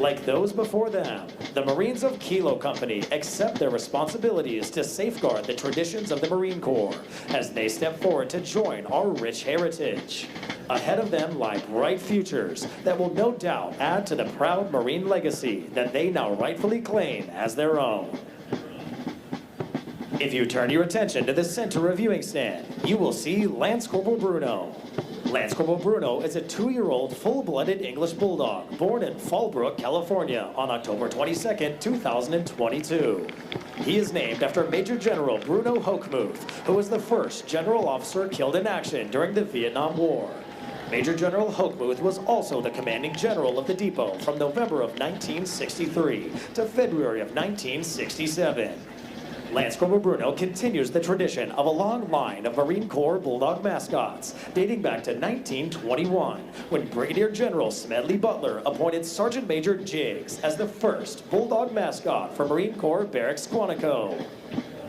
Like those before them, the Marines of Kilo Company accept their responsibilities to safeguard the traditions of the Marine Corps as they step forward to join our rich heritage. Ahead of them lie bright futures that will no doubt add to the proud Marine legacy that they now rightfully claim as their own. If you turn your attention to the center of viewing stand, you will see Lance Corporal Bruno. Lance Corporal Bruno is a 2-year-old full-blooded English Bulldog born in Fallbrook, California on October 22, 2022. He is named after Major General Bruno Hochmuth, who was the first general officer killed in action during the Vietnam War. Major General Hochmuth was also the commanding general of the depot from November of 1963 to February of 1967. Lance Corporal Bruno continues the tradition of a long line of Marine Corps Bulldog mascots dating back to 1921 when Brigadier General Smedley Butler appointed Sergeant Major Jiggs as the first Bulldog mascot for Marine Corps Barracks Quantico.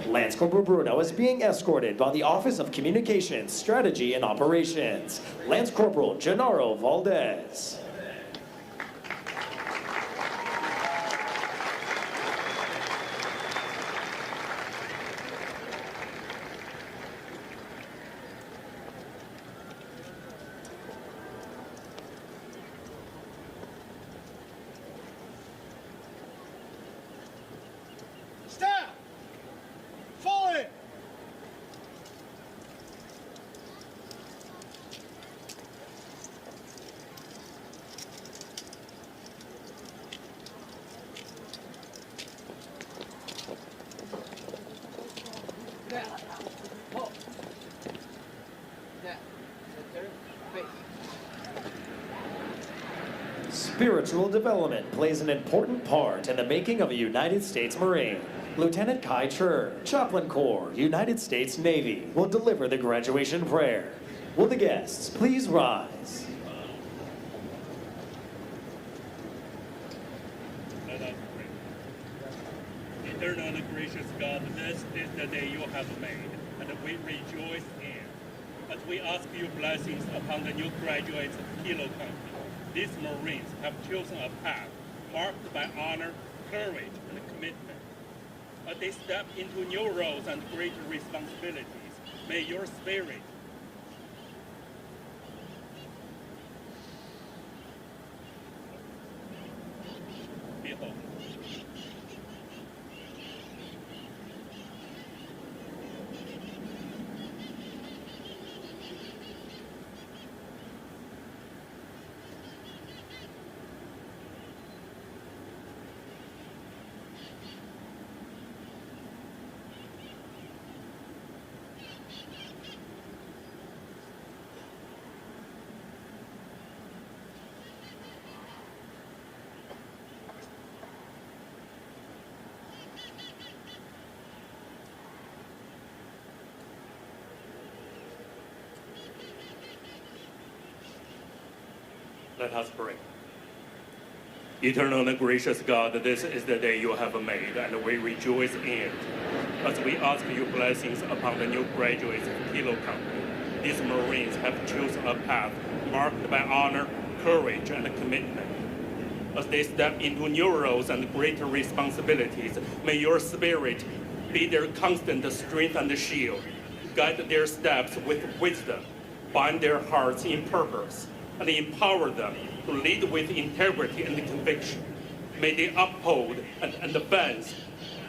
Lance Corporal Bruno is being escorted by the Office of Communications, Strategy, and Operations, Lance Corporal Gennaro Valdez. Spiritual development plays an important part in the making of a United States Marine. Lieutenant Kai Chur, Chaplain Corps, United States Navy, will deliver the graduation prayer. Will the guests please rise? Let us pray. Eternal and gracious God, this is the day you have made, and we rejoice in. As we ask your blessings upon the new graduates of Kilo Company, these Marines have chosen a path marked by honor, courage, and commitment. As they step into new roles and greater responsibilities, may your spirit be holy. Let us pray. Eternal and gracious God, this is the day you have made, and we rejoice in it. As we ask your blessings upon the new graduates of Kilo Company, these Marines have chosen a path marked by honor, courage, and commitment. As they step into new roles and greater responsibilities, may your spirit be their constant strength and shield. Guide their steps with wisdom, bind their hearts in purpose, and empower them to lead with integrity and conviction. May they uphold and advance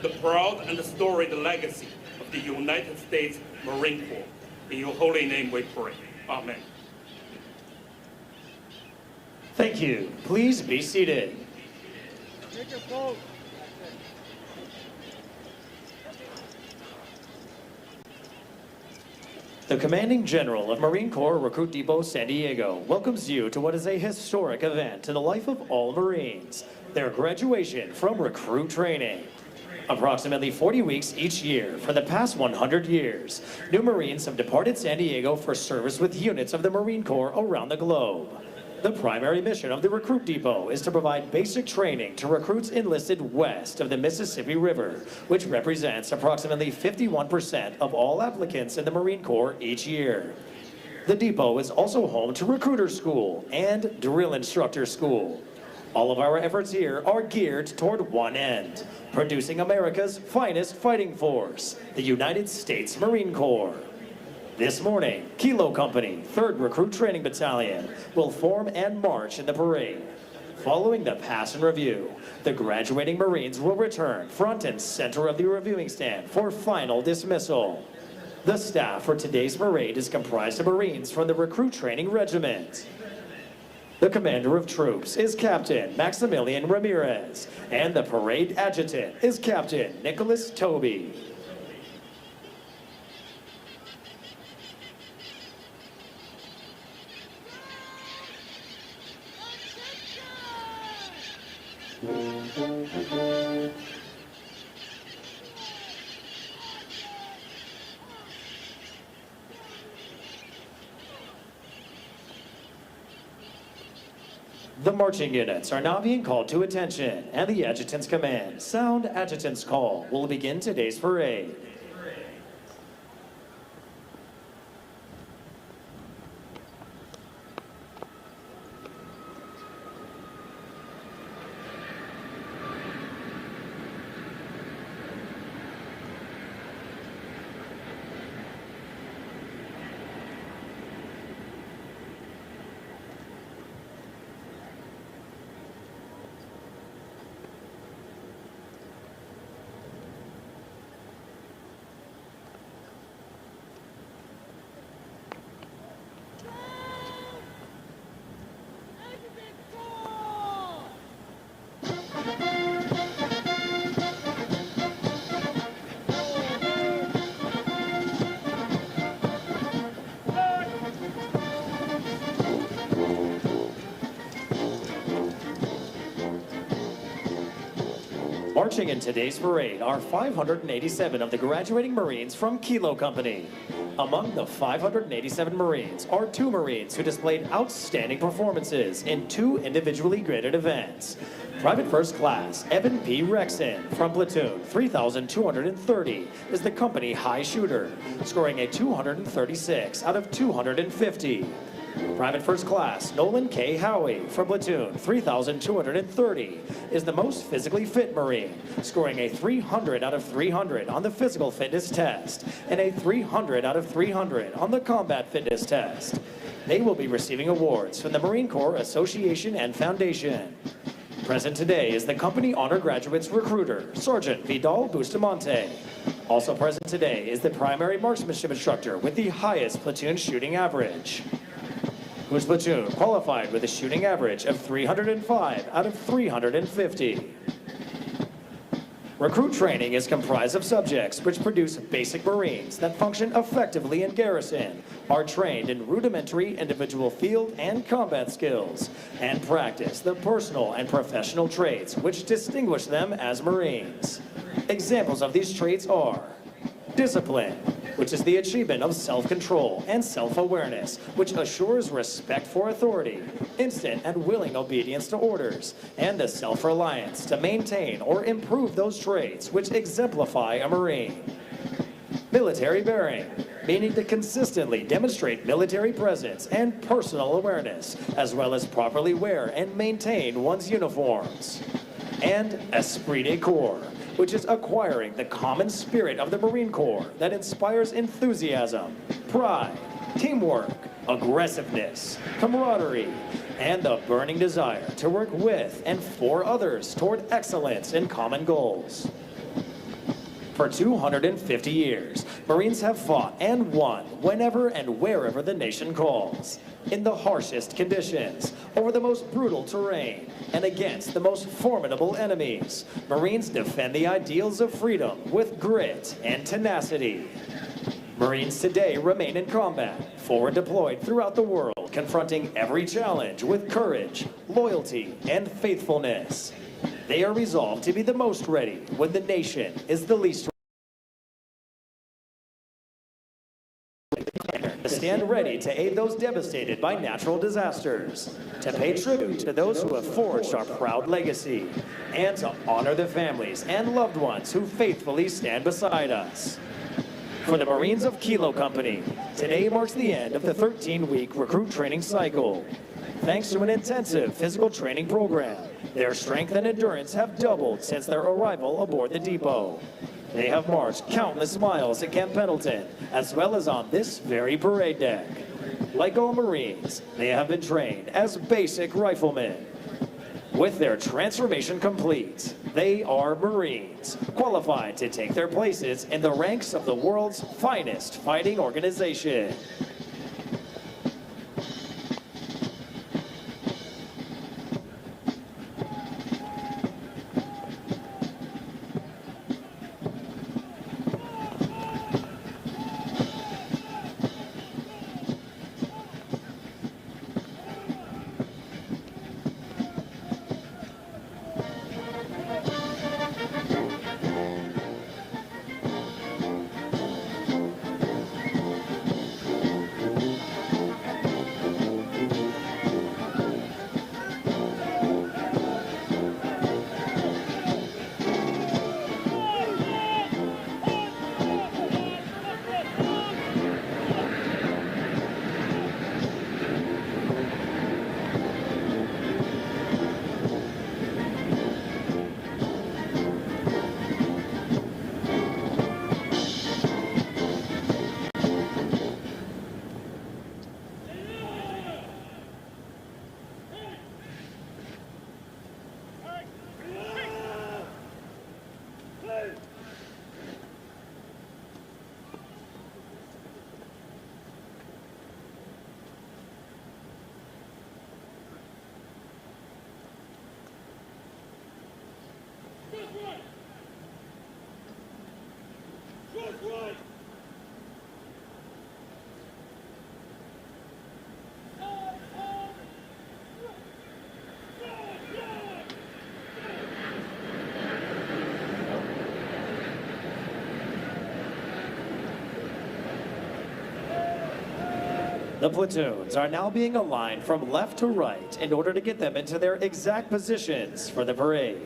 the proud and storied legacy of the United States Marine Corps. In your holy name we pray. Amen. Thank you. Please be seated. Take a vote. The Commanding General of Marine Corps Recruit Depot San Diego welcomes you to what is a historic event in the life of all Marines, their graduation from recruit training. Approximately 40 weeks each year for the past 100 years, new Marines have departed San Diego for service with units of the Marine Corps around the globe. The primary mission of the Recruit Depot is to provide basic training to recruits enlisted west of the Mississippi River, which represents approximately 51% of all applicants in the Marine Corps each year. The depot is also home to Recruiter School and Drill Instructor School. All of our efforts here are geared toward one end, producing America's finest fighting force, the United States Marine Corps. This morning, Kilo Company, 3rd Recruit Training Battalion, will form and march in the parade. Following the pass and review, the graduating Marines will return front and center of the reviewing stand for final dismissal. The staff for today's parade is comprised of Marines from the Recruit Training Regiment. The commander of troops is Captain Maximilian Ramirez, and the parade adjutant is Captain Nicholas Toby. The marching units are now being called to attention, and the adjutant's command, sound adjutant's call, will begin today's parade. Marching in today's parade are 587 of the graduating Marines from Kilo Company. Among the 587 Marines are 2 Marines who displayed outstanding performances in 2 individually graded events. Private First Class Evan P. Rexon from Platoon 3,230 is the company high shooter, scoring a 236 out of 250. Private First Class Nolan K. Howie from Platoon 3,230 is the most physically fit Marine, scoring a 300 out of 300 on the physical fitness test and a 300 out of 300 on the combat fitness test. They will be receiving awards from the Marine Corps Association and Foundation. Present today is the Company Honor Graduates Recruiter, Sergeant Vidal Bustamante. Also present today is the primary marksmanship instructor with the highest platoon shooting average, whose platoon qualified with a shooting average of 305 out of 350. Recruit training is comprised of subjects which produce basic Marines that function effectively in garrison, are trained in rudimentary individual field and combat skills, and practice the personal and professional traits which distinguish them as Marines. Examples of these traits are discipline, which is the achievement of self-control and self-awareness, which assures respect for authority, instant and willing obedience to orders, and the self-reliance to maintain or improve those traits which exemplify a Marine. Military bearing, meaning to consistently demonstrate military presence and personal awareness, as well as properly wear and maintain one's uniforms. And esprit de corps, which is acquiring the common spirit of the Marine Corps that inspires enthusiasm, pride, teamwork, aggressiveness, camaraderie, and the burning desire to work with and for others toward excellence in common goals. For 250 years, Marines have fought and won whenever and wherever the nation calls, in the harshest conditions, over the most brutal terrain, and against the most formidable enemies. Marines defend the ideals of freedom with grit and tenacity. Marines today remain in combat, forward deployed throughout the world, confronting every challenge with courage, loyalty, and faithfulness. They are resolved to be the most ready when the nation is the least ready. To stand ready to aid those devastated by natural disasters, to pay tribute to those who have forged our proud legacy, and to honor the families and loved ones who faithfully stand beside us. For the Marines of Kilo Company, today marks the end of the 13-week recruit training cycle. Thanks to an intensive physical training program, their strength and endurance have doubled since their arrival aboard the depot. They have marched countless miles at Camp Pendleton, as well as on this very parade deck. Like all Marines, they have been trained as basic riflemen. With their transformation complete, they are Marines, qualified to take their places in the ranks of the world's finest fighting organization. The platoons are now being aligned from left to right in order to get them into their exact positions for the parade.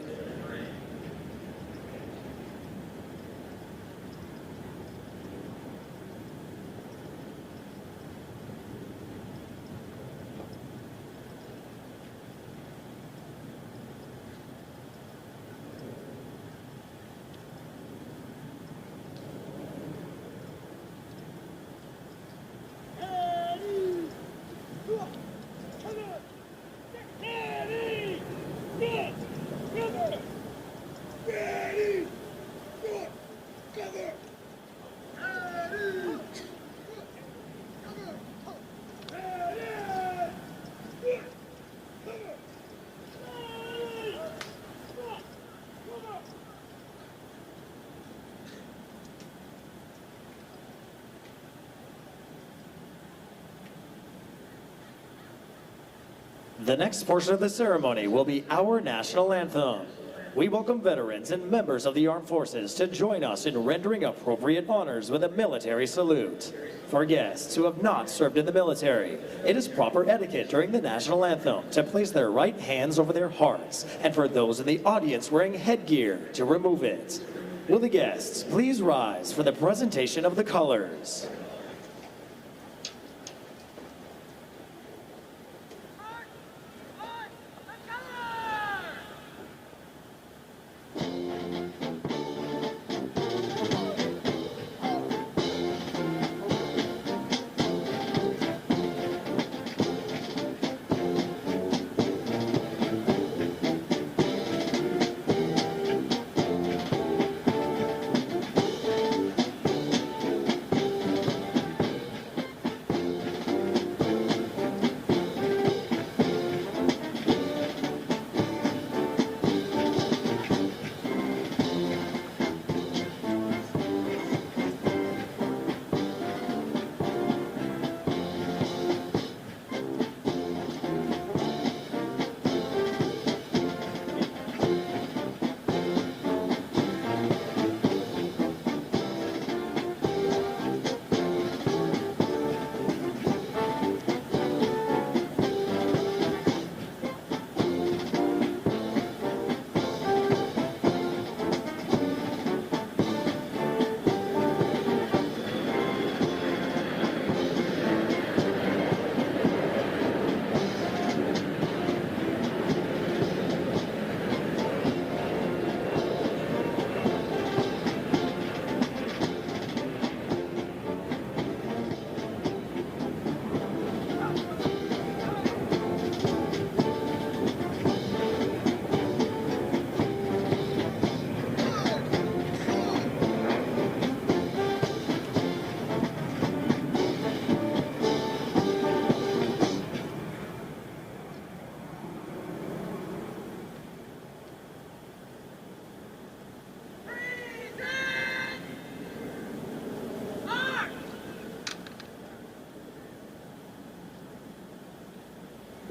The next portion of the ceremony will be our national anthem. We welcome veterans and members of the armed forces to join us in rendering appropriate honors with a military salute. For guests who have not served in the military, it is proper etiquette during the national anthem to place their right hands over their hearts, and for those in the audience wearing headgear to remove it. Will the guests please rise for the presentation of the colors?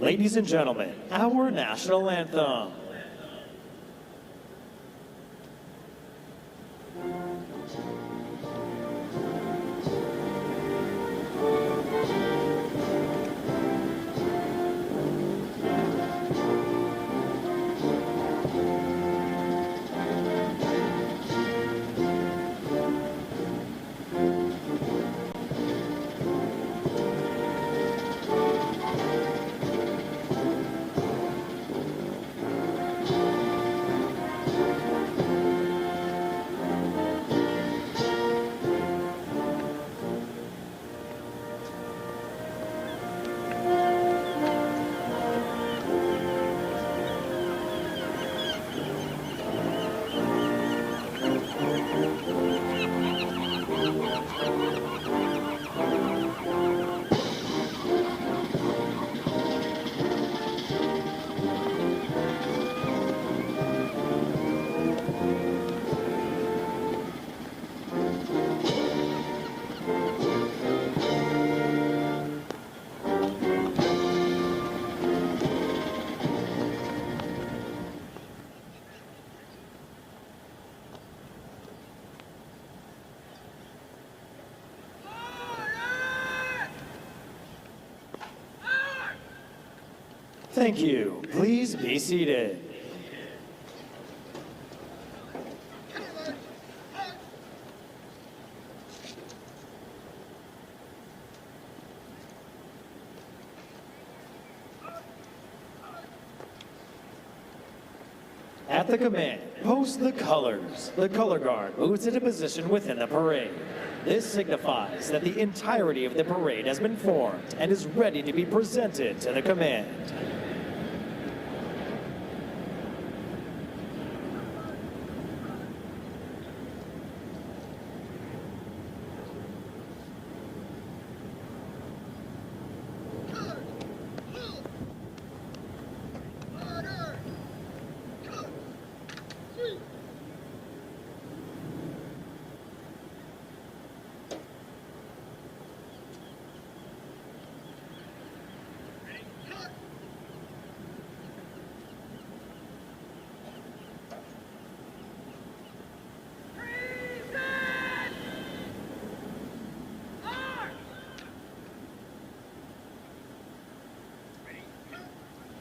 Ladies and gentlemen, our national anthem. Thank you. Please be seated. At the command, post the colors. The color guard moves into position within the parade. This signifies that the entirety of the parade has been formed and is ready to be presented to the command.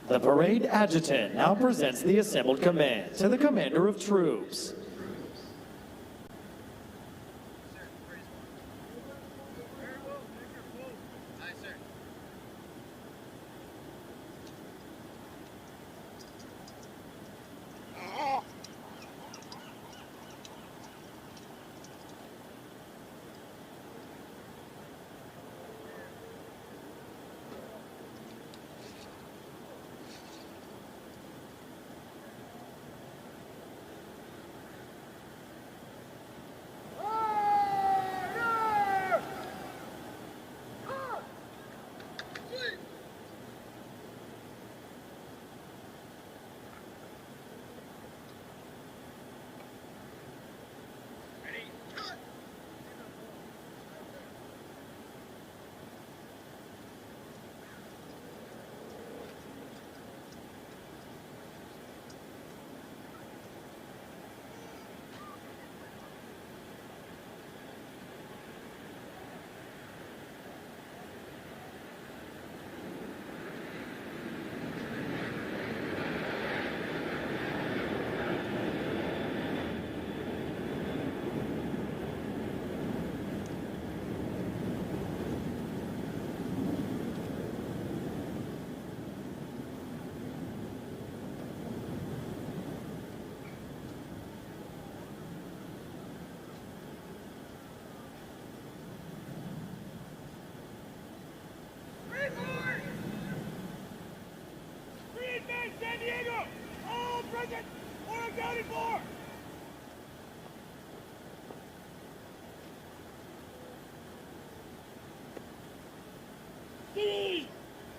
The parade adjutant now presents the assembled command to the commander of troops. San Diego! All present or accounted for! City!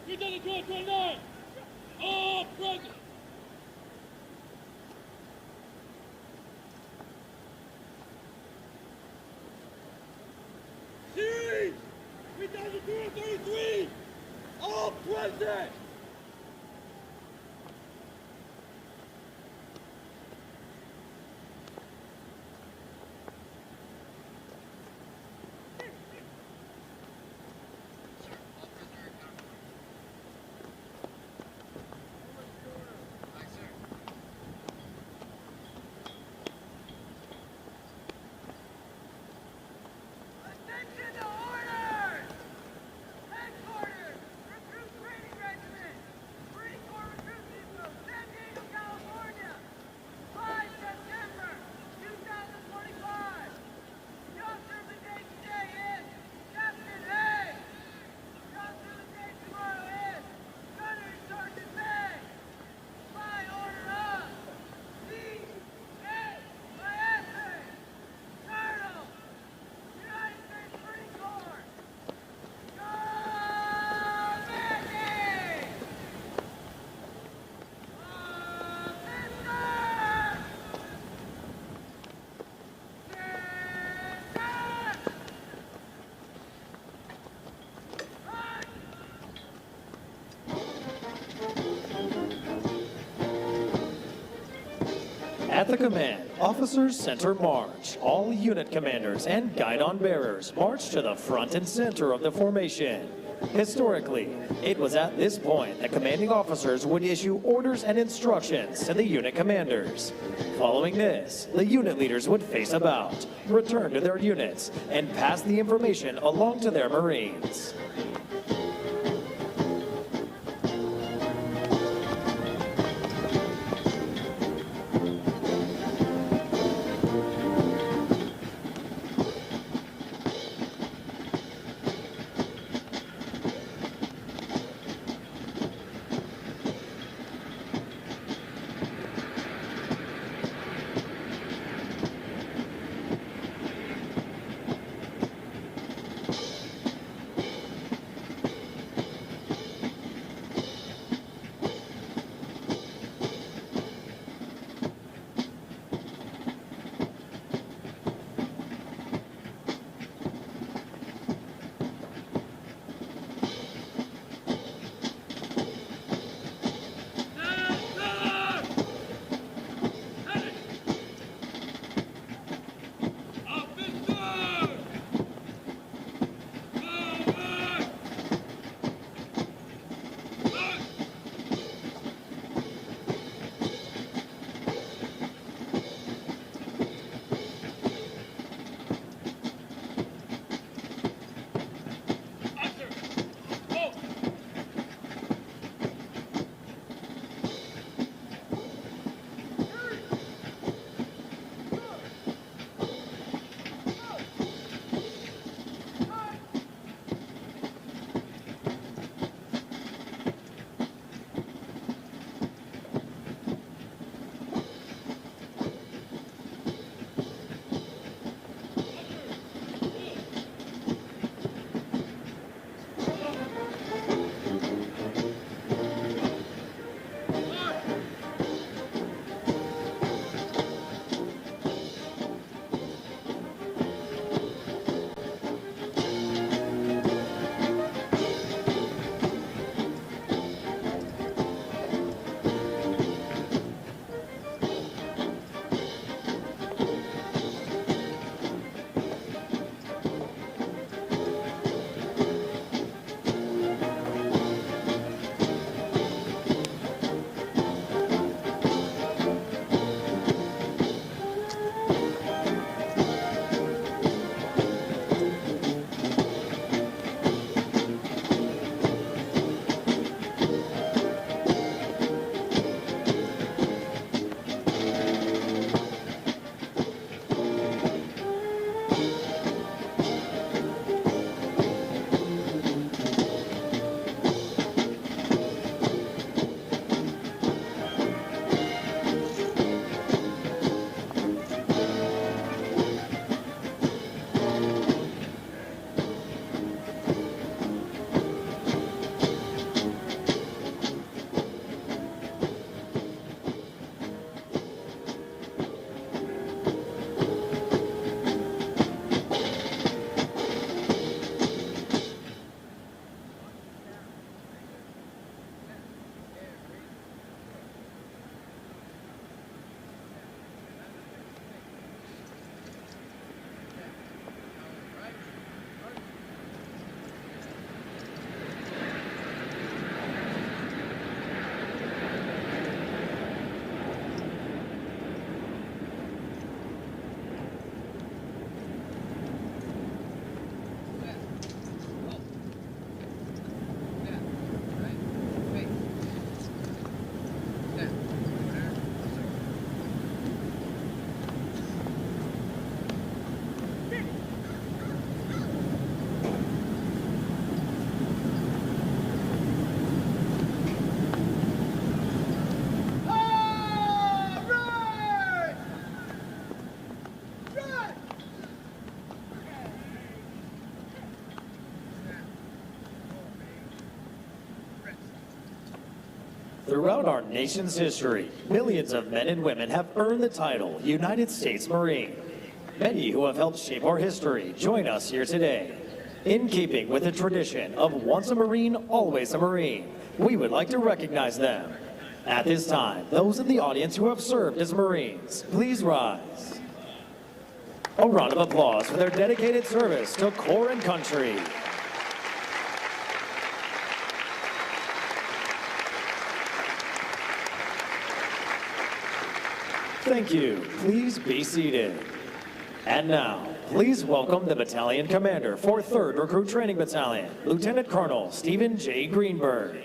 3,229! All present! Series! 3,233! All present! At the command, Officers Center March, all unit commanders and guidon bearers march to the front and center of the formation. Historically, it was at this point that commanding officers would issue orders and instructions to the unit commanders. Following this, the unit leaders would face about, return to their units, and pass the information along to their Marines. Throughout our nation's history, millions of men and women have earned the title United States Marine. Many who have helped shape our history join us here today. In keeping with the tradition of once a Marine, always a Marine, we would like to recognize them. At this time, those in the audience who have served as Marines, please rise. A round of applause for their dedicated service to Corps and country. Thank you. Please be seated. And now, please welcome the battalion commander for 3rd Recruit Training Battalion, Lieutenant Colonel Stephen J. Greenberg.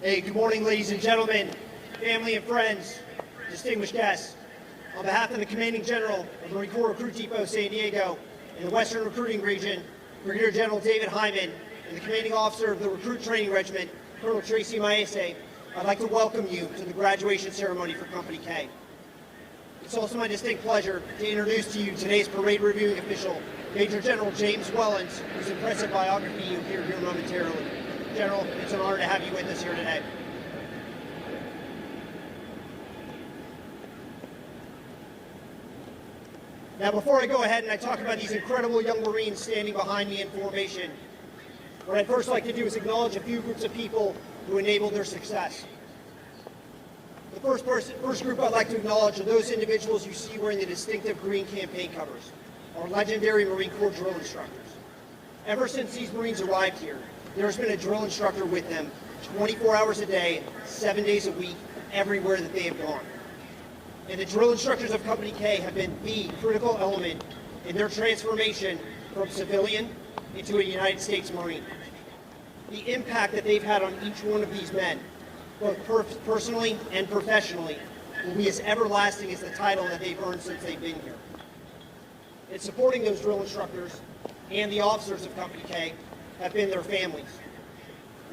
Hey, good morning, ladies and gentlemen, family and friends, distinguished guests. On behalf of the Commanding General of Marine Corps Recruit Depot San Diego in the Western Recruiting Region, Brigadier General David Hyman, and the Commanding Officer of the Recruit Training Regiment, Colonel Tracy Maese, I'd like to welcome you to the graduation ceremony for Company K. It's also my distinct pleasure to introduce to you today's parade reviewing official, Major General James Wellens, whose impressive biography you'll hear here momentarily. General, it's an honor to have you with us here today. Now, before I go ahead and I talk about these incredible young Marines standing behind me in formation, what I'd first like to do is acknowledge a few groups of people who enabled their success. The first group I'd like to acknowledge are those individuals you see wearing the distinctive green campaign covers, our legendary Marine Corps drill instructors. Ever since these Marines arrived here, there's been a drill instructor with them 24 hours a day, 7 days a week, everywhere that they have gone. And the drill instructors of Company K have been the critical element in their transformation from civilian into a United States Marine. The impact that they've had on each one of these men, both personally and professionally, will be as everlasting as the title that they've earned since they've been here. And supporting those drill instructors and the officers of Company K have been their families.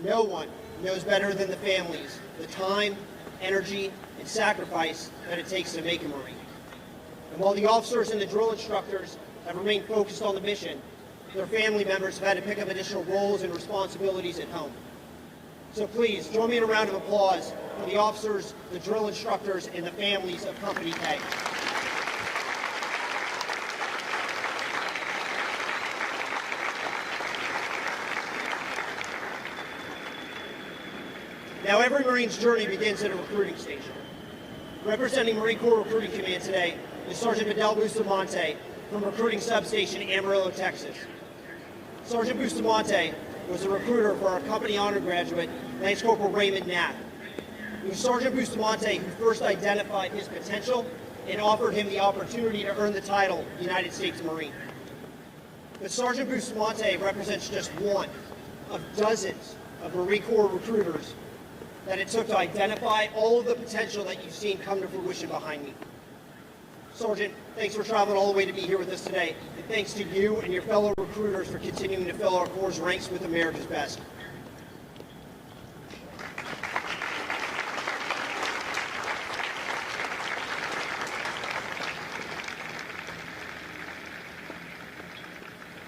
No one knows better than the families the time, energy, and sacrifice that it takes to make a Marine. And while the officers and the drill instructors have remained focused on the mission, their family members have had to pick up additional roles and responsibilities at home. So please, join me in a round of applause for the officers, the drill instructors, and the families of Company K. Now, every Marine's journey begins at a recruiting station. Representing Marine Corps Recruiting Command today is Sergeant Fidel Bustamante from Recruiting Substation, Amarillo, Texas. Sergeant Bustamante was a recruiter for our company honor graduate, Lance Corporal Raymond Knapp. It was Sergeant Bustamante who first identified his potential and offered him the opportunity to earn the title United States Marine. But Sergeant Bustamante represents just one of dozens of Marine Corps recruiters that it took to identify all of the potential that you've seen come to fruition behind me. Sergeant, thanks for traveling all the way to be here with us today, and thanks to you and your fellow recruiters for continuing to fill our Corps' ranks with America's best.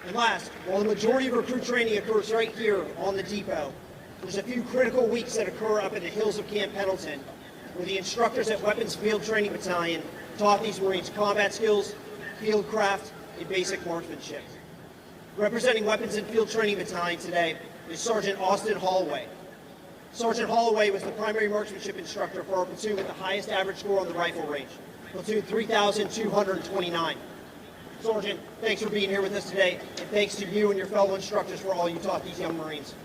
And last, while the majority of recruit training occurs right here on the depot, there's a few critical weeks that occur up in the hills of Camp Pendleton, where the instructors at Weapons Field Training Battalion taught these Marines combat skills, field craft, and basic marksmanship. Representing Weapons and Field Training Battalion today is Sergeant Austin Holloway. Sergeant Holloway was the primary marksmanship instructor for our platoon with the highest average score on the rifle range, platoon 3,229. Sergeant, thanks for being here with us today, and thanks to you and your fellow instructors for all you taught these young Marines.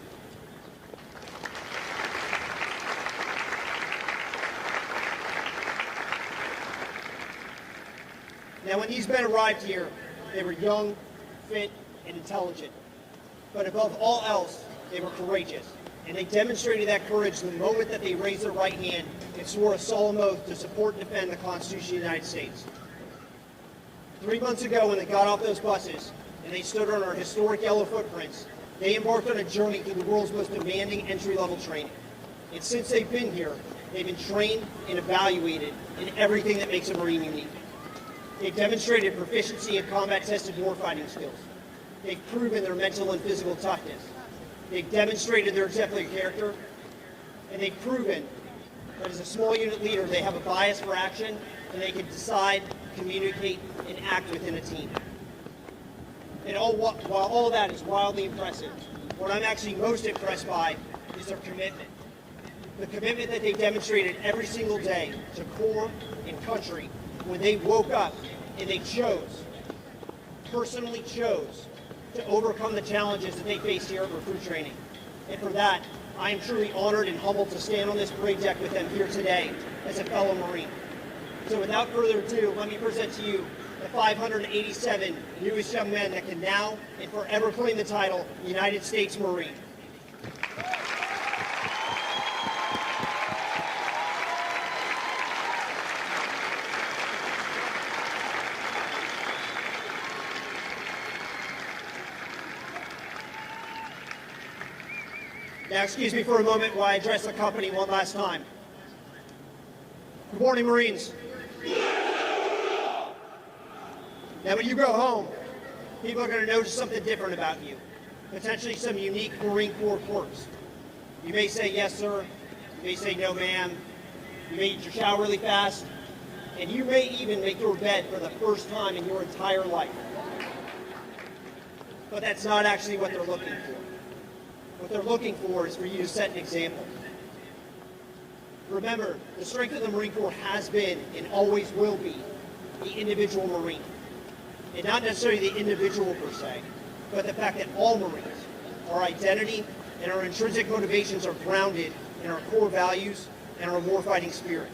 Now, when these men arrived here, they were young, fit, and intelligent. But above all else, they were courageous. And they demonstrated that courage the moment that they raised their right hand and swore a solemn oath to support and defend the Constitution of the United States. 3 months ago, when they got off those buses and they stood on our historic yellow footprints, they embarked on a journey through the world's most demanding entry-level training. And since they've been here, they've been trained and evaluated in everything that makes a Marine unique. They've demonstrated proficiency in combat-tested warfighting skills. They've proven their mental and physical toughness. They've demonstrated their exemplary character. And they've proven that as a small unit leader, they have a bias for action, and they can decide, communicate, and act within a team. And while all that is wildly impressive, what I'm actually most impressed by is their commitment. The commitment that they demonstrated every single day to Corps and country when they woke up and they personally chose to overcome the challenges that they faced here at Recruit Training. And for that, I am truly honored and humbled to stand on this parade deck with them here today as a fellow Marine. So without further ado, let me present to you the 587 newest young men that can now and forever claim the title United States Marine. Now, excuse me for a moment while I address the company one last time. Good morning, Marines. Now, when you go home, people are going to notice something different about you, potentially some unique Marine Corps quirks. You may say, yes, sir. You may say, no, ma'am. You may eat your chow really fast. And you may even make your bed for the first time in your entire life. But that's not actually what they're looking for. What they're looking for is for you to set an example. Remember, the strength of the Marine Corps has been and always will be the individual Marine. And not necessarily the individual per se, but the fact that all Marines, our identity and our intrinsic motivations are grounded in our core values and our warfighting spirit.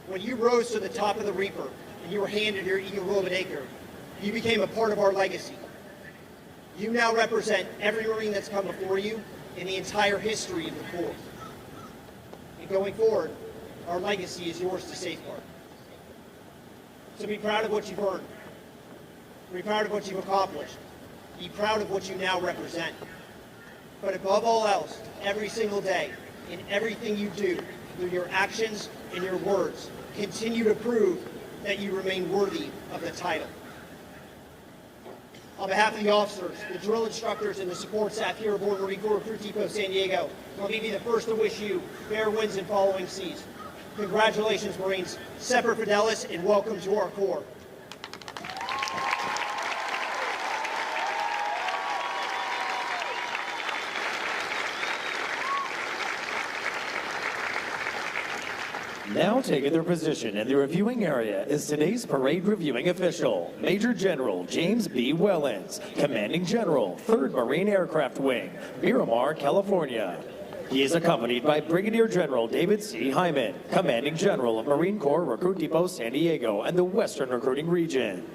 When you rose to the top of the Reaper and you were handed your Eagle Globe Acre, you became a part of our legacy. You now represent every Marine that's come before you in the entire history of the Corps. And going forward, our legacy is yours to safeguard. So be proud of what you've earned. Be proud of what you've accomplished. Be proud of what you now represent. But above all else, every single day, in everything you do, through your actions and your words, continue to prove that you remain worthy of the title. On behalf of the officers, the drill instructors, and the support staff here aboard Marine Corps Recruit Depot San Diego, let me be the first to wish you fair winds and following seas. Congratulations, Marines. Semper Fidelis, and welcome to our Corps. Now taking their position in the reviewing area is today's parade reviewing official, Major General James B. Wellens, Commanding General, 3rd Marine Aircraft Wing, Miramar, California. He is accompanied by Brigadier General David C. Hyman, Commanding General of Marine Corps Recruit Depot San Diego and the Western Recruiting Region.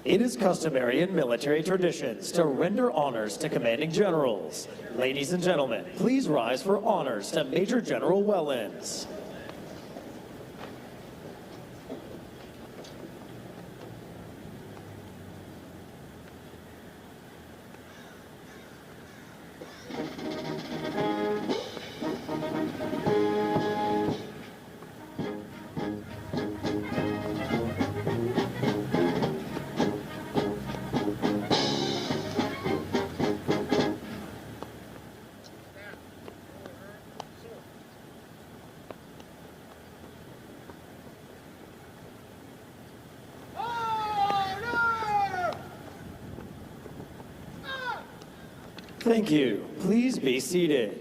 It is customary in military traditions to render honors to commanding generals. Ladies and gentlemen, please rise for honors to Major General Wellens. Thank you. Please be seated.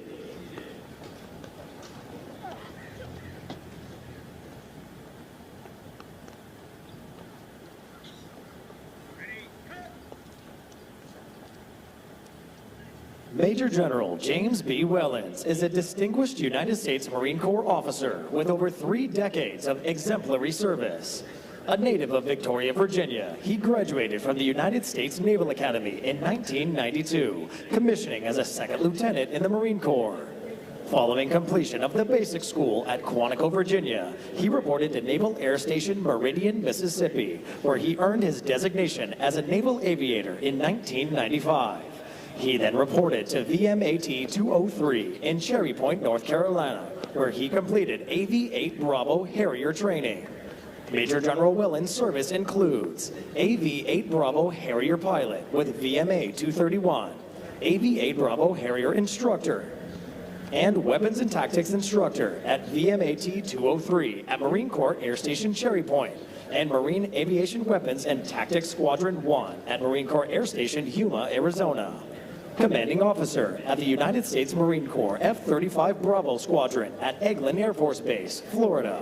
Major General James B. Wellens is a distinguished United States Marine Corps officer with over 3 decades of exemplary service. A native of Victoria, Virginia, he graduated from the United States Naval Academy in 1992, commissioning as a second lieutenant in the Marine Corps. Following completion of the basic school at Quantico, Virginia, he reported to Naval Air Station Meridian, Mississippi, where he earned his designation as a naval aviator in 1995. He then reported to VMAT 203 in Cherry Point, North Carolina, where he completed AV-8 Bravo Harrier training. Major General Whelan's service includes AV-8 Bravo Harrier pilot with VMA 231, AV-8 Bravo Harrier instructor, and Weapons and Tactics Instructor at VMAT 203 at Marine Corps Air Station Cherry Point, and Marine Aviation Weapons and Tactics Squadron 1 at Marine Corps Air Station Yuma, Arizona. Commanding Officer at the United States Marine Corps F-35 Bravo Squadron at Eglin Air Force Base, Florida.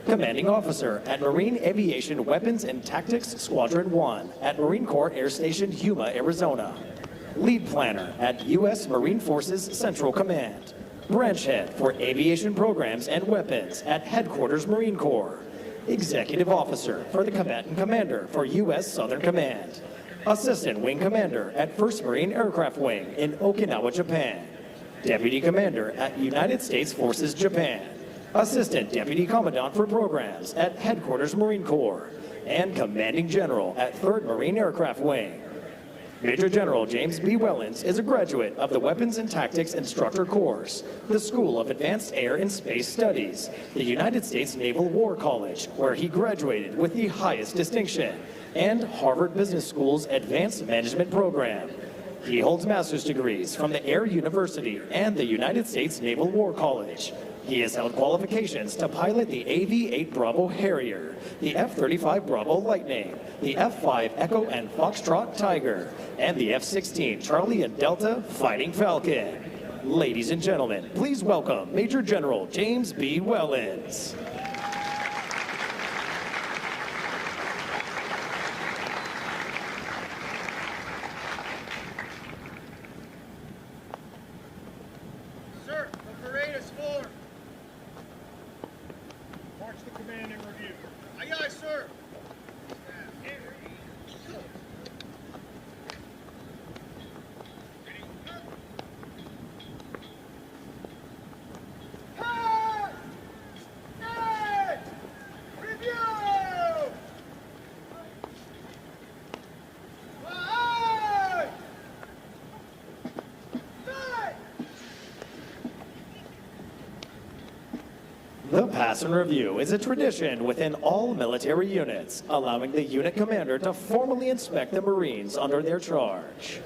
Commanding Officer at Marine Aviation Weapons and Tactics Squadron 1 at Marine Corps Air Station Yuma, Arizona. Lead Planner at U.S. Marine Forces Central Command. Branch Head for Aviation Programs and Weapons at Headquarters Marine Corps. Executive Officer for the Combatant Commander for U.S. Southern Command. Assistant Wing Commander at 1st Marine Aircraft Wing in Okinawa, Japan. Deputy Commander at United States Forces Japan. Assistant Deputy Commandant for Programs at Headquarters Marine Corps. And Commanding General at 3rd Marine Aircraft Wing. Major General James B. Wellens is a graduate of the Weapons and Tactics Instructor Course, the School of Advanced Air and Space Studies, the United States Naval War College, where he graduated with the highest distinction, and Harvard Business School's Advanced Management Program. He holds master's degrees from the Air University and the United States Naval War College. He has held qualifications to pilot the AV-8 Bravo Harrier, the F-35 Bravo Lightning, the F-5 Echo and Foxtrot Tiger, and the F-16 Charlie and Delta Fighting Falcon. Ladies and gentlemen, please welcome Major General James B. Wellens. Sir, the parade is formed. March the command and review. Aye, aye, sir. The Pass and Review is a tradition within all military units, allowing the unit commander to formally inspect the Marines under their charge.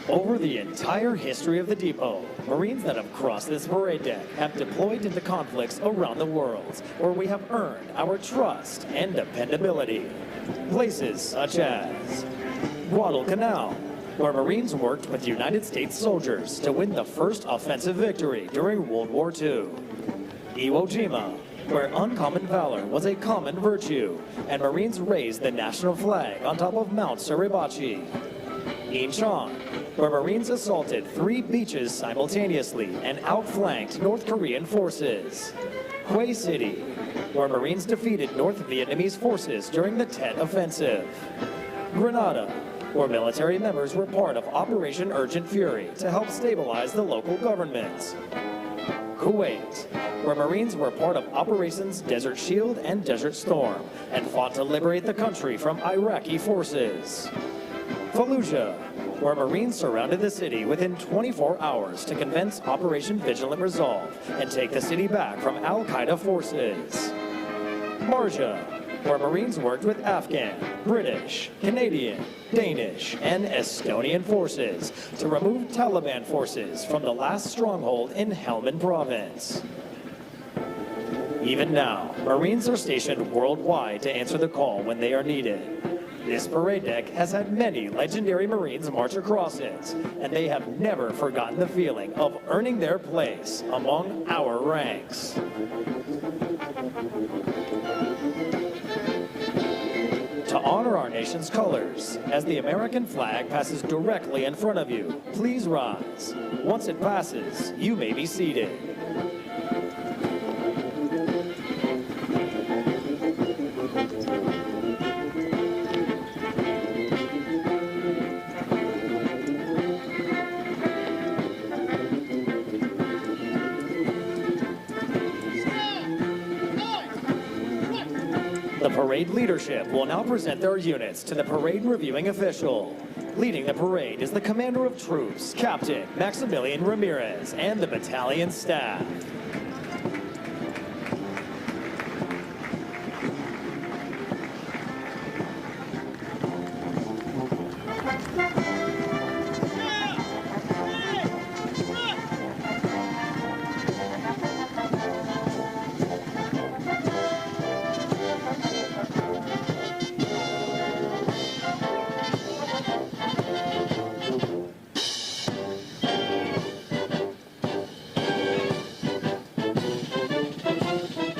Over the entire history of the depot, Marines that have crossed this parade deck have deployed into conflicts around the world, where we have earned our trust and dependability. Places such as Guadalcanal, where Marines worked with United States soldiers to win the first offensive victory during World War II. Iwo Jima, where uncommon valor was a common virtue, and Marines raised the national flag on top of Mount Suribachi. Incheon, where Marines assaulted 3 beaches simultaneously and outflanked North Korean forces. Hue City, where Marines defeated North Vietnamese forces during the Tet Offensive. Grenada, where military members were part of Operation Urgent Fury to help stabilize the local government. Kuwait, where Marines were part of Operations Desert Shield and Desert Storm and fought to liberate the country from Iraqi forces. Fallujah, where Marines surrounded the city within 24 hours to commence Operation Vigilant Resolve and take the city back from Al-Qaeda forces. Marja, where Marines worked with Afghan, British, Canadian, Danish, and Estonian forces to remove Taliban forces from the last stronghold in Helmand province. Even now, Marines are stationed worldwide to answer the call when they are needed. This parade deck has had many legendary Marines march across it, and they have never forgotten the feeling of earning their place among our ranks. To honor our nation's colors, as the American flag passes directly in front of you, please rise. Once it passes, you may be seated. The parade leadership will now present their units to the parade reviewing official. Leading the parade is the commander of troops, Captain Maximilian Ramirez, and the battalion staff.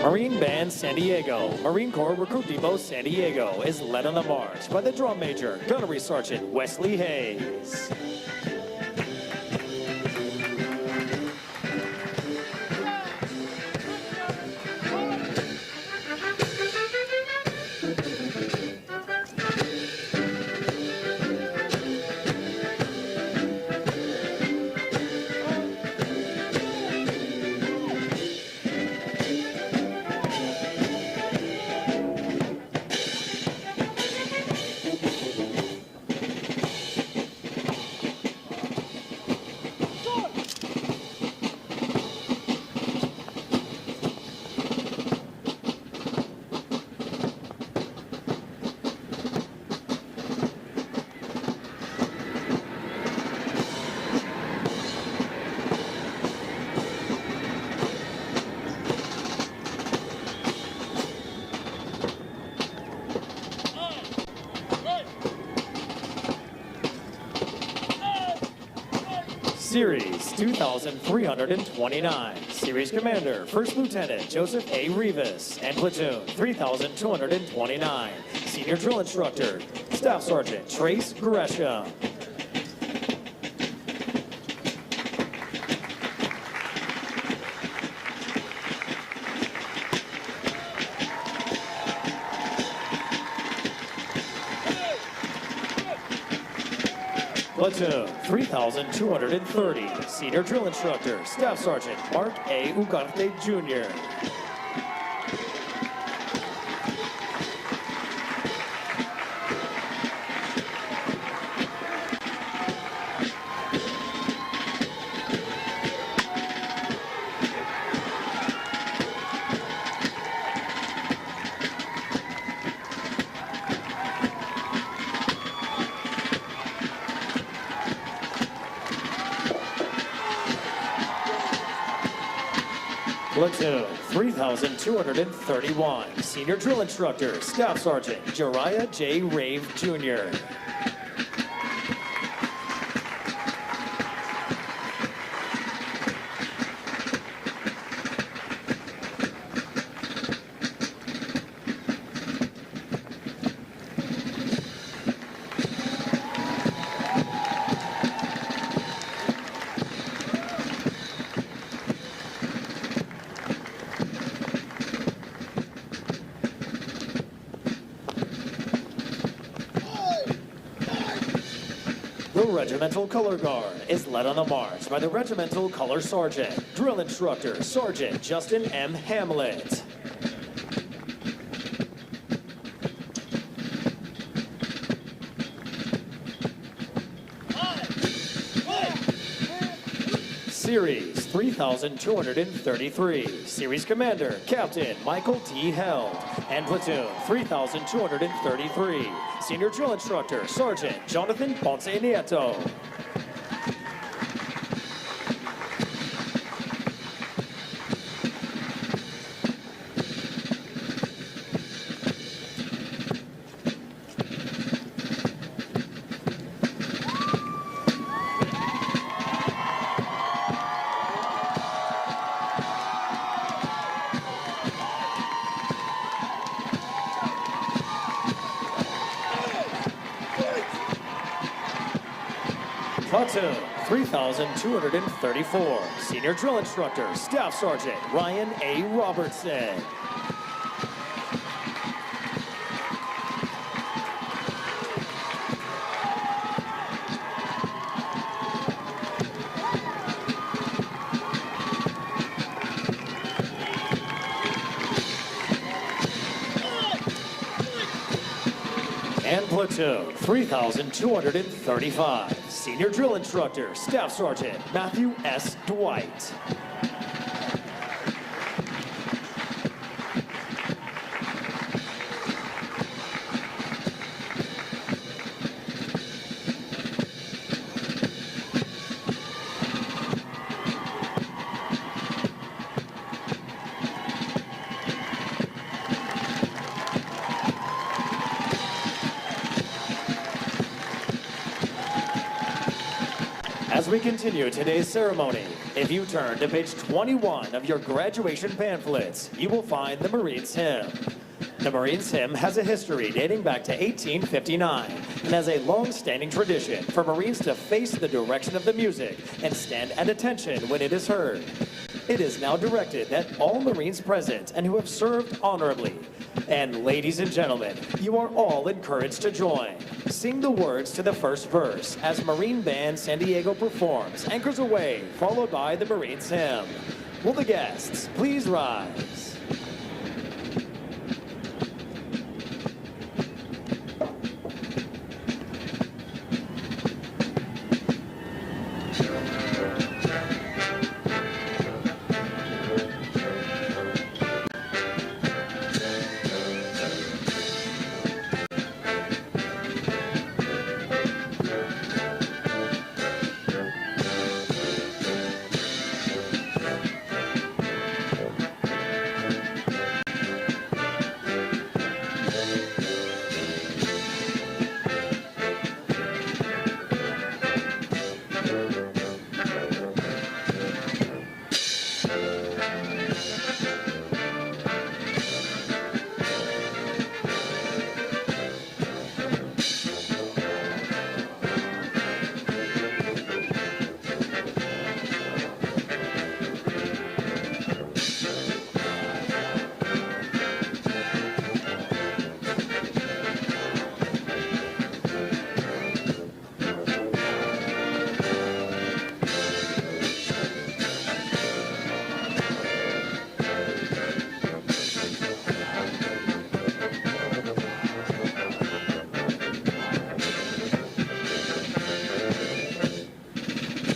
Marine Band San Diego, Marine Corps Recruit Depot San Diego is led on the march by the drum major, Gunnery Sergeant Wesley Hayes. Series 2329. Series Commander, First Lieutenant Joseph A. Rivas, and Platoon 3229. Senior Drill Instructor, Staff Sergeant Trace Gresham. Platoon 3230, Senior Drill Instructor, Staff Sergeant Mark A. Ugarte Jr. Platoon 3231, Senior Drill Instructor, Staff Sergeant Jariah J. Rave Jr. The Regimental Color Guard is led on the march by the Regimental Color Sergeant, Drill Instructor, Sergeant Justin M. Hamlet. Series 3233, Series Commander, Captain Michael T. Held, and Platoon 3233, Senior Drill Instructor, Sergeant Jonathan Ponce Nieto. Platoon 3234, Senior Drill Instructor, Staff Sergeant Ryan A. Robertson. And Platoon 3235, Senior Drill Instructor, Staff Sergeant Matthew S. Dwight. As we continue today's ceremony, if you turn to page 21 of your graduation pamphlets, you will find the Marines Hymn. The Marines Hymn has a history dating back to 1859 and has a long-standing tradition for Marines to face the direction of the music and stand at attention when it is heard. It is now directed that all Marines present and who have served honorably. And ladies and gentlemen, you are all encouraged to join. Sing the words to the first verse as Marine Band San Diego performs Anchors Away, followed by the Marines Hymn. Will the guests please rise?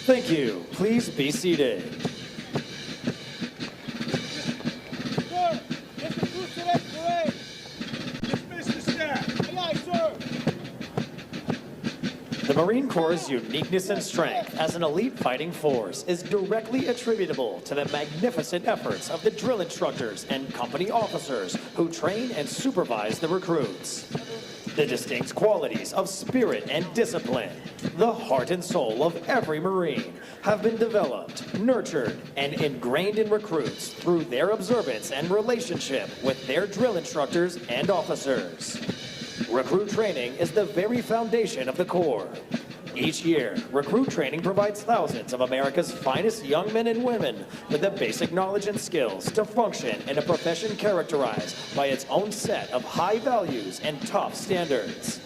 Thank you. Please be seated. Sir, let's recruit today's parade. Dismiss the staff. Aye, aye, sir. The Marine Corps' uniqueness and strength as an elite fighting force is directly attributable to the magnificent efforts of the drill instructors and company officers who train and supervise the recruits. The distinct qualities of spirit and discipline, the heart and soul of every Marine, have been developed, nurtured, and ingrained in recruits through their observance and relationship with their drill instructors and officers. Recruit training is the very foundation of the Corps. Each year, recruit training provides thousands of America's finest young men and women with the basic knowledge and skills to function in a profession characterized by its own set of high values and tough standards.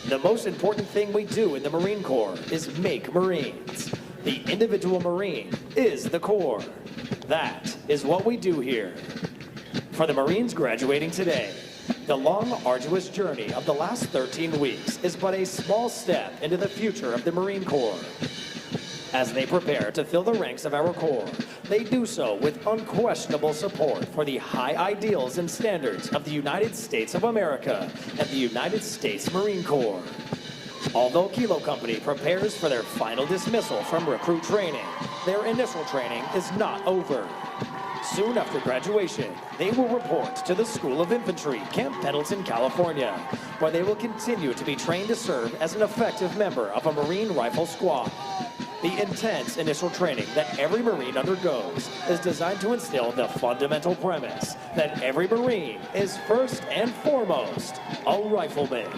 The most important thing we do in the Marine Corps is make Marines. The individual Marine is the Corps. That is what we do here. For the Marines graduating today, the long, arduous journey of the last 13 weeks is but a small step into the future of the Marine Corps. As they prepare to fill the ranks of our Corps, they do so with unquestionable support for the high ideals and standards of the United States of America and the United States Marine Corps. Although Kilo Company prepares for their final dismissal from recruit training, their initial training is not over. Soon after graduation, they will report to the School of Infantry, Camp Pendleton, California, where they will continue to be trained to serve as an effective member of a Marine Rifle Squad. The intense initial training that every Marine undergoes is designed to instill the fundamental premise that every Marine is first and foremost a rifleman.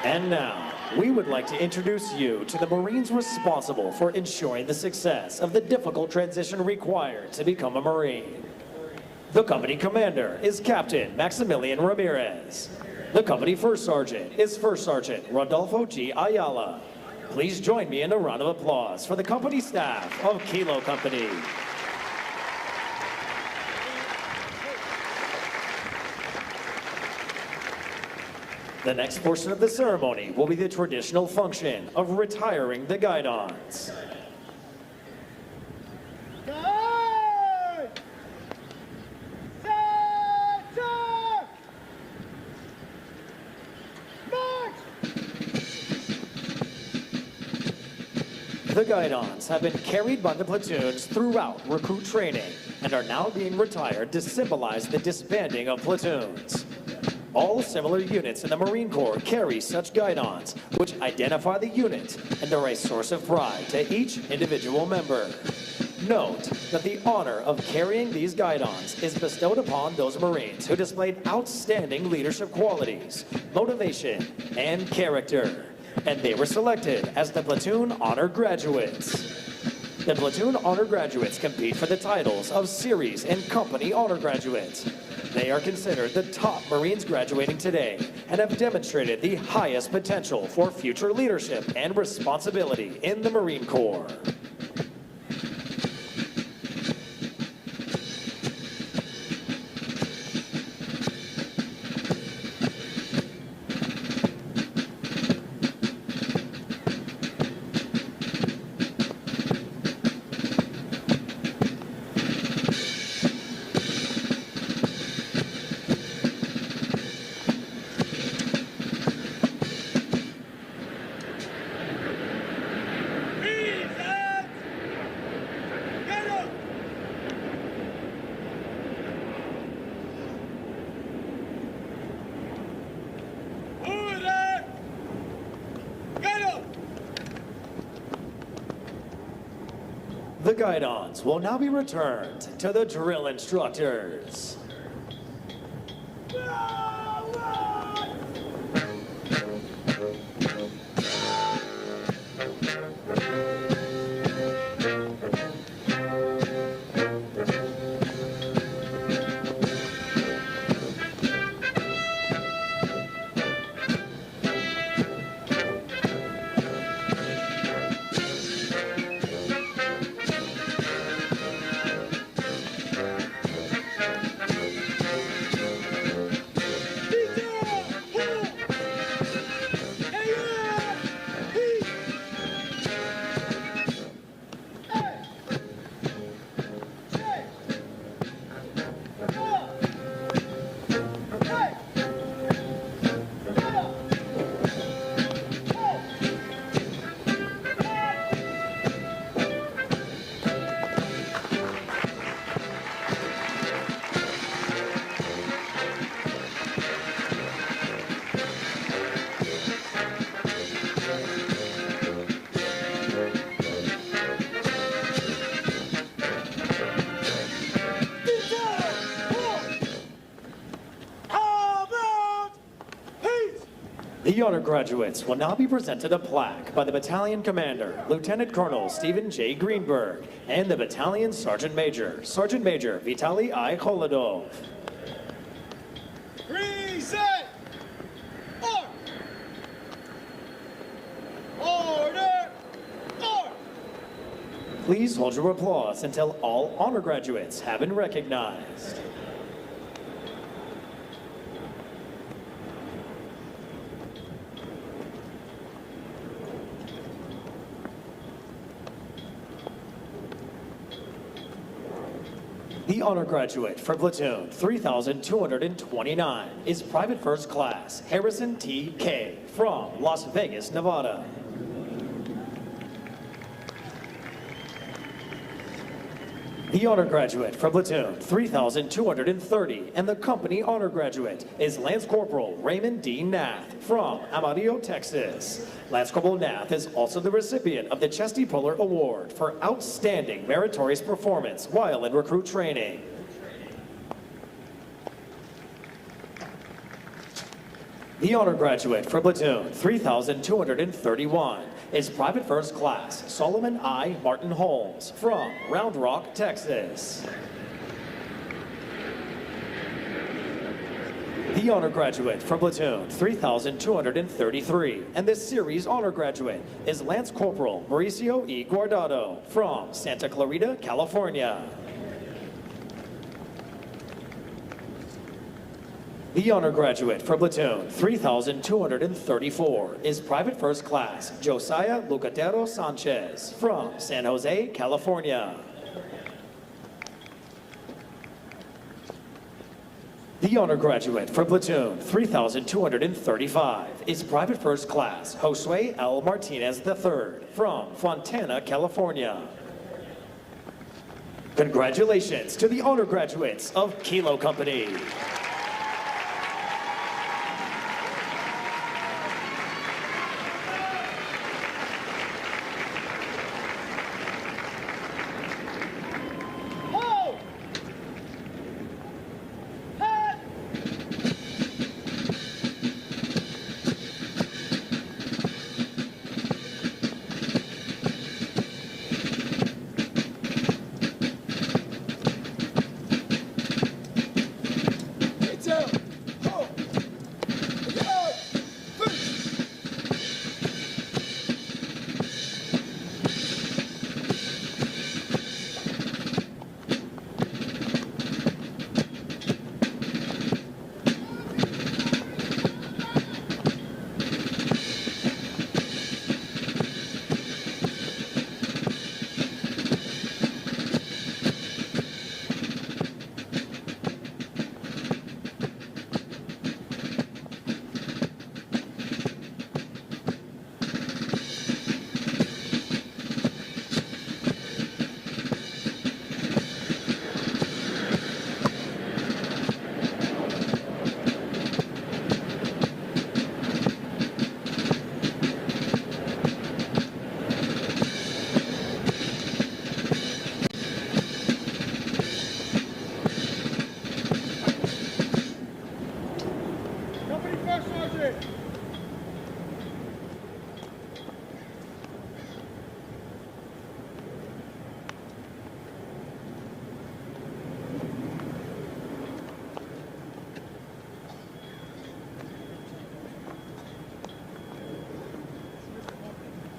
And now, we would like to introduce you to the Marines responsible for ensuring the success of the difficult transition required to become a Marine. The company commander is Captain Maximilian Ramirez. The company first sergeant is First Sergeant Rodolfo G. Ayala. Please join me in a round of applause for the company staff of Kilo Company. The next portion of the ceremony will be the traditional function of retiring the guidons. Guide! Center! March! The guidons have been carried by the platoons throughout recruit training and are now being retired to symbolize the disbanding of platoons. All similar units in the Marine Corps carry such guidons, which identify the unit and are a source of pride to each individual member. Note that the honor of carrying these guidons is bestowed upon those Marines who displayed outstanding leadership qualities, motivation, and character, and they were selected as the Platoon Honor Graduates. The Platoon Honor Graduates compete for the titles of Series and Company Honor Graduates. They are considered the top Marines graduating today and have demonstrated the highest potential for future leadership and responsibility in the Marine Corps. The guidons will now be returned to the drill instructors. The honor graduates will now be presented a plaque by the battalion commander, Lieutenant Colonel Stephen J. Greenberg, and the battalion Sergeant Major, Sergeant Major Vitaly I. Kholodov. Reset! Order! Order! Please hold your applause until all honor graduates have been recognized. The honor graduate for platoon 3229 is Private First Class Harrison T. K. from Las Vegas, Nevada. The honor graduate for platoon 3230 and the company honor graduate is Lance Corporal Raymond D. Nath from Amarillo, Texas. Lance Corporal Nath is also the recipient of the Chesty Puller Award for outstanding meritorious performance while in recruit training. The honor graduate for platoon 3231 is Private First Class Solomon I. Martin Holmes from Round Rock, Texas. The honor graduate for platoon 3233 and this series honor graduate is Lance Corporal Mauricio E. Guardado from Santa Clarita, California. The honor graduate for platoon 3234 is Private First Class Josiah Lucatero Sanchez from San Jose, California. The honor graduate for platoon 3235 is Private First Class Josue L. Martinez III from Fontana, California. Congratulations to the honor graduates of Kilo Company.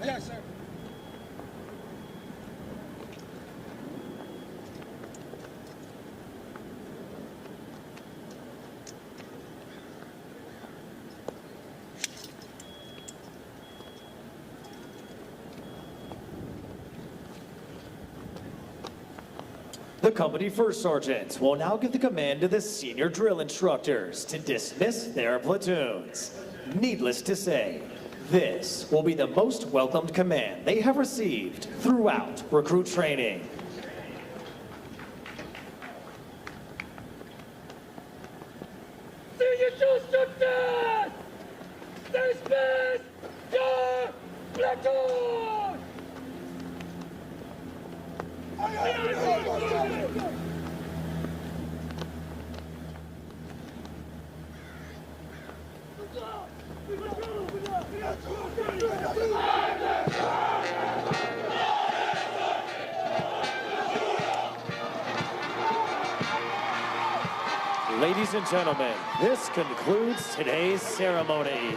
Yes, sir. The company first sergeants will now give the command to the senior drill instructors to dismiss their platoons. Needless to say, this will be the most welcomed command they have received throughout recruit training. Senior drill instructors! Dismiss your platoon! Let's go! Ladies and gentlemen, this concludes today's ceremony.